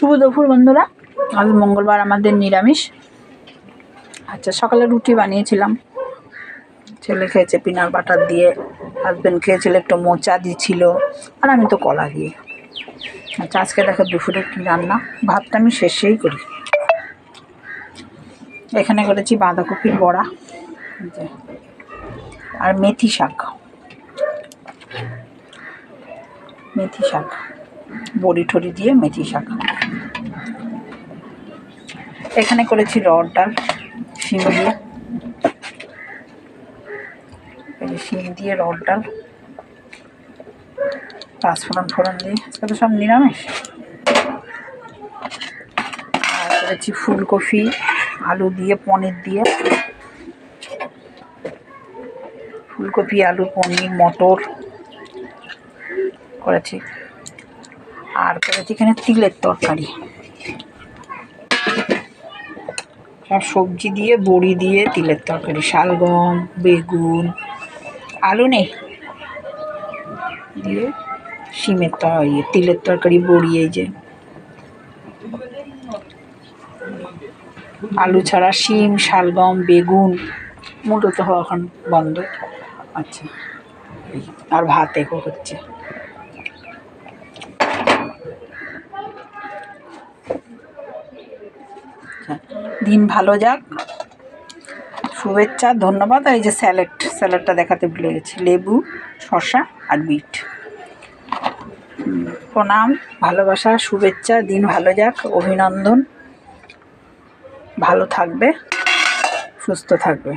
শুভ দুপুর বন্ধুরা, আজ মঙ্গলবার, আমাদের নিরামিষ। আচ্ছা, সকালে রুটি বানিয়েছিলাম, ছেলে খেয়েছে পিনাট বাটার দিয়ে, হাজব্যান্ড খেয়েছিল একটু মোচা দিয়েছিল, আর আমি তো কলা দিয়ে। আচ্ছা, আজকে দেখো দুপুরে কী রান্না। ভাতটা আমি শেষেই করি। এখানে করেছি বাঁধাকপির বড়া আর মেথি শাক, বড়ি ঠড়ি দিয়ে মেথি শাক। এখানে করেছি রড ডাল, শিম দিয়ে রড ডাল, পাঁচফোড়ন ফোড়ন দিয়ে। আজকে তো সব নিরামিষ। আর করেছি ফুলকপি আলু দিয়ে, পনির দিয়ে, ফুলকপি আলু পনির মটর করেছি। আর করেছি এখানে তিলের তরকারি, সব সবজি দিয়ে, বড়ি দিয়ে তিলের তরকারি, শালগম, বেগুন, আলু নেই দিয়ে শিমের তিলের তরকারি, বড়ি। এই যে আলু ছাড়া শিম, শালগম, বেগুন, মুটো তো এখন বন্ধ। আচ্ছা, আর ভাত এগো হচ্ছে। দিন ভালো যাক, শুভেচ্ছা, ধন্যবাদ। আর এই যে স্যালাডটা দেখাতে ভুলে গেছি, লেবু, শসা আর বিট। প্রণাম, ভালোবাসা, শুভেচ্ছা, দিন ভালো যাক, অভিনন্দন। ভালো থাকবে, সুস্থ থাকবে।